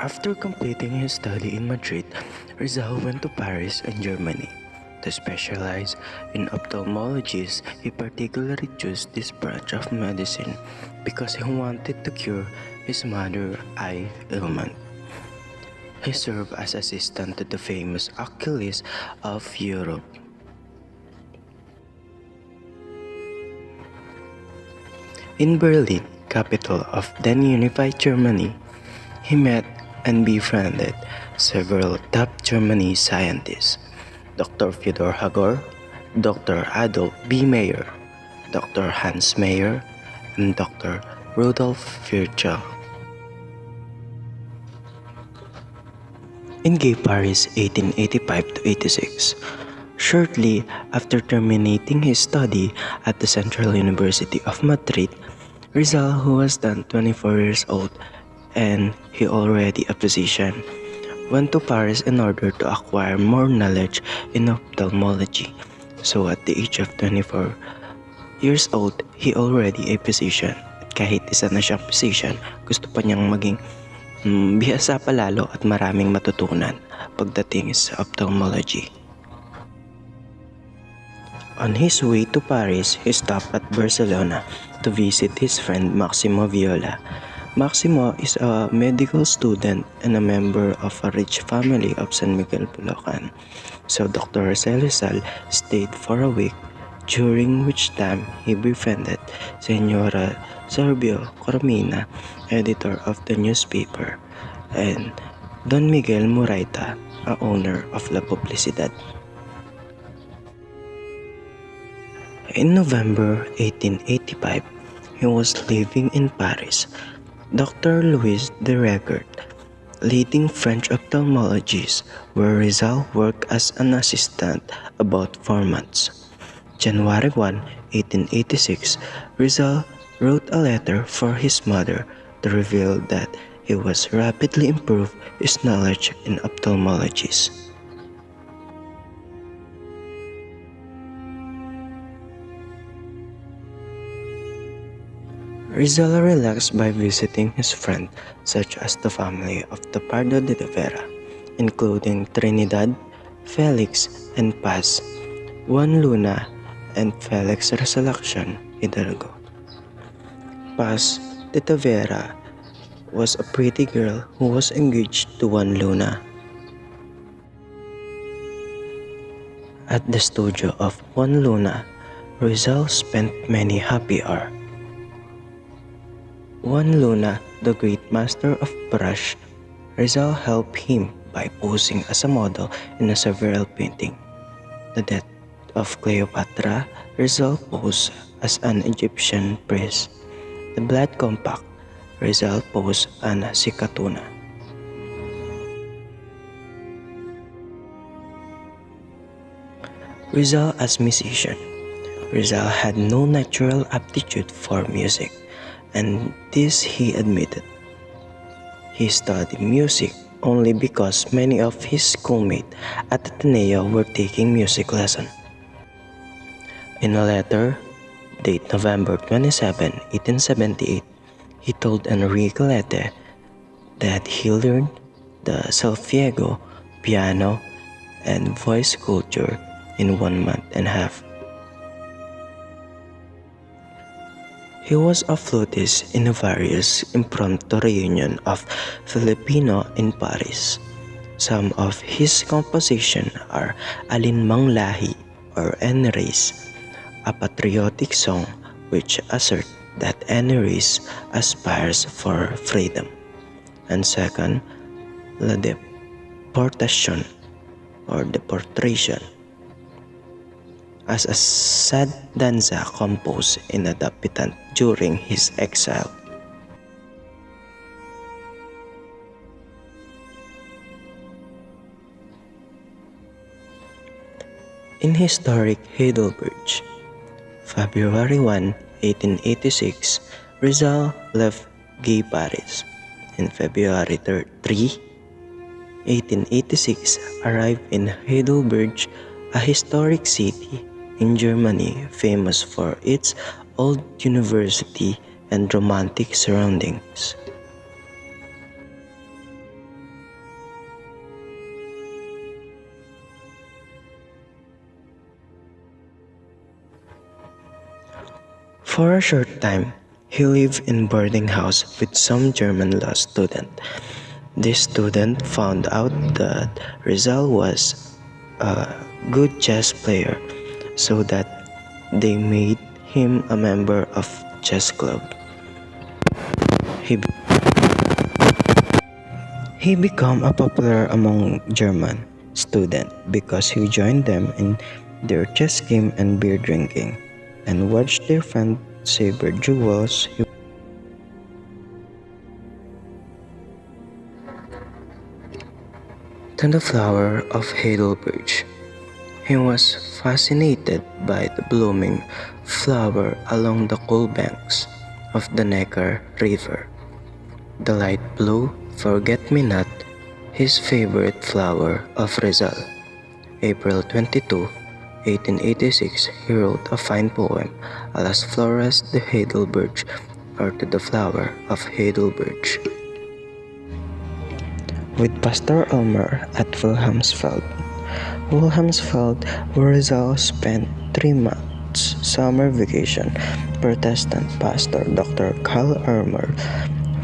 After completing his study in Madrid, Rizal went to Paris and Germany. To specialize in ophthalmology, he particularly chose this branch of medicine because he wanted to cure his mother's eye ailment. He served as assistant to the famous oculist of Europe. In Berlin, capital of then unified Germany, he met and befriended several top German scientists: Dr. Fyodor Hagor, Dr. Adolf B. Mayer, Dr. Hans Mayer, and Dr. Rudolf Virchow. In Gay Paris 1885 to 86, shortly after terminating his study at the Central University of Madrid, Rizal, who was then 24 years old and he already a physician, went to Paris in order to acquire more knowledge in ophthalmology. So at the age of 24 years old, he already a physician. At kahit isa na siyang physician, gusto pa niyang maging bihasa pa lalo at maraming matutunan pagdating sa ophthalmology. On his way to Paris, he stopped at Barcelona to visit his friend Maximo Viola. Maximo is a medical student and a member of a rich family of San Miguel, Bulacan. So Dr. Rizal stayed for a week, during which time he befriended Senora Sorbio Coromina, editor of the newspaper, and Don Miguel Muraita, a owner of La Publicidad. In November 1885, he was living in Paris. Dr. Louis de Regard, leading French ophthalmologist, where Rizal worked as an assistant about 4 months. January 1, 1886, Rizal wrote a letter for his mother to reveal that he was rapidly improving his knowledge in ophthalmology. Rizal relaxed by visiting his friends, such as the family of the Pardo de Vera, including Trinidad, Felix, and Paz, Juan Luna, and Felix Resurrection Hidalgo. Paz de Tavera was a pretty girl who was engaged to Juan Luna. At the studio of Juan Luna, Rizal spent many happy hours. Juan Luna, the great master of brush, Rizal helped him by posing as a model in a several painting. The death of Cleopatra, Rizal posed as an Egyptian priest. The Blood Compact, Rizal posed as Sikatuna. Rizal as musician. Rizal had no natural aptitude for music, and this he admitted. He studied music only because many of his schoolmates at Ateneo were taking music lessons. In a letter, dated November 27, 1878, he told Enrique Lete that he learned the solfeggio, piano, and voice culture in 1 month and a half. He was a flautist in various impromptu reunions of Filipino in Paris. Some of his compositions are Alinmang Lahi or Any Race, a patriotic song which asserts that any race aspires for freedom, and second, La Deportation or Deportation, as a sad danza composed in a Dapitan during his exile. In historic Heidelberg, February 1, 1886, Rizal left Gay Paris. In February 3, 1886, arrived in Heidelberg, a historic city in Germany famous for its old university and romantic surroundings. For a short time, he lived in boarding house with some German law student. This student found out that Rizal was a good chess player, so that they made him a member of chess club. He, he became a popular among German students because he joined them in their chess game and beer drinking, and watched their friend saber duels. To the flower of Heidelberg. He was fascinated by the blooming flower along the cool banks of the Neckar River. The light blue forget-me-not, his favorite flower of Rizal. April 22, 1886, he wrote a fine poem, A las Flores de Heidelberg, or To the Flower of Heidelberg. With Pastor Elmer at Wilhelmsfeld, where Rizal spent 3 months summer vacation. Protestant pastor Dr. Karl Elmer,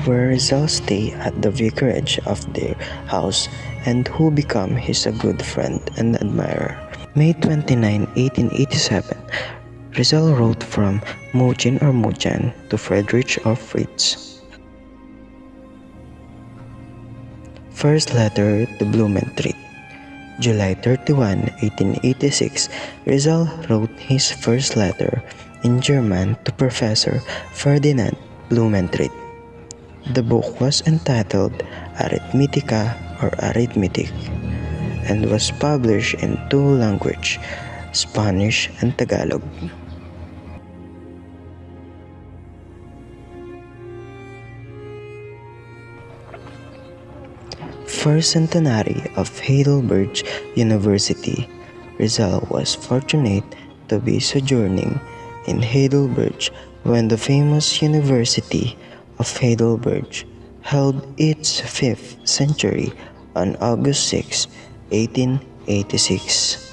where Rizal stayed at the vicarage of their house, and who became his a good friend and admirer. May 29, 1887, Rizal wrote from Muchin or Muchan to Friedrich or Fritz. First letter to Blumentritt. July 31, 1886, Rizal wrote his first letter in German to Professor Ferdinand Blumentritt. The book was entitled Arithmetica or Arithmetic, and was published in 2 languages, Spanish and Tagalog. First centenary of Heidelberg University, Rizal was fortunate to be sojourning in Heidelberg when the famous University of Heidelberg held its 5th century on August 6, 1886.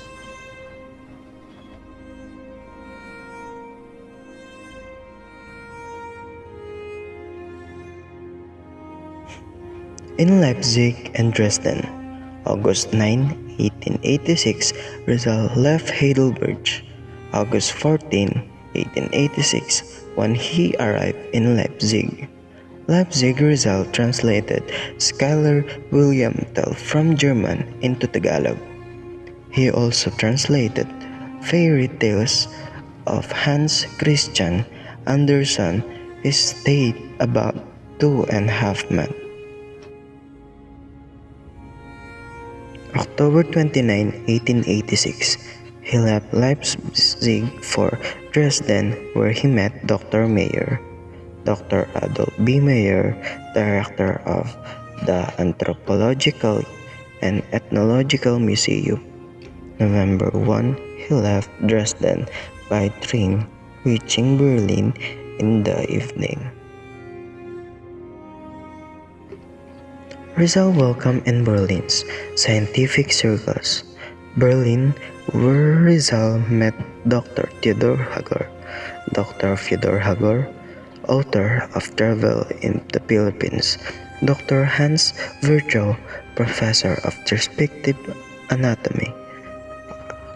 In Leipzig and Dresden, August 9, 1886, Rizal left Heidelberg. August 14, 1886, when he arrived in Leipzig. Rizal translated Schuyler William Tell from German into Tagalog. He also translated fairy tales of Hans Christian Andersen. He stayed about 2.5 months. October 29, 1886, he left Leipzig for Dresden, where he met Dr. Mayer. Dr. Adolf B. Mayer, director of the Anthropological and Ethnological Museum. November 1, he left Dresden by train, reaching Berlin in the evening. Rizal welcomed in Berlin's scientific circles. Berlin, where Rizal met Dr. Theodor Hager. Dr. Theodor Hager, author of Travel in the Philippines. Dr. Hans Virchow, professor of perspective anatomy.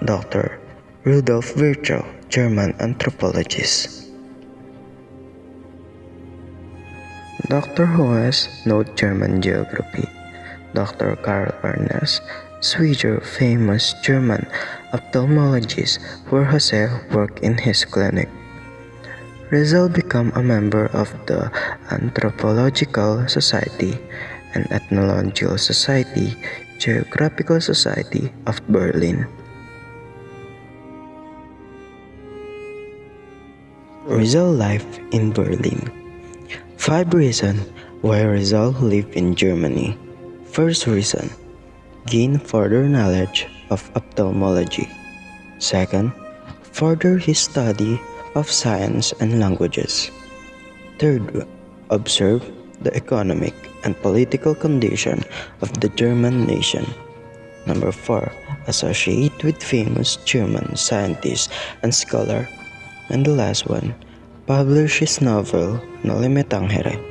Dr. Rudolf Virchow, German anthropologist. Dr. Hoes, note German geography. Dr. Karl Ernest Schweitzer, famous German ophthalmologist, where Jose worked in his clinic. Rizal became a member of the Anthropological Society and Ethnological Society, Geographical Society of Berlin. Rizal life in Berlin. 5 reasons why Rizal lived in Germany. First reason, gain further knowledge of ophthalmology. Second, further his study of science and languages. Third, observe the economic and political condition of the German nation. Number 4, associate with famous German scientists and scholars. And the last one, published his novel No Limit Tangere.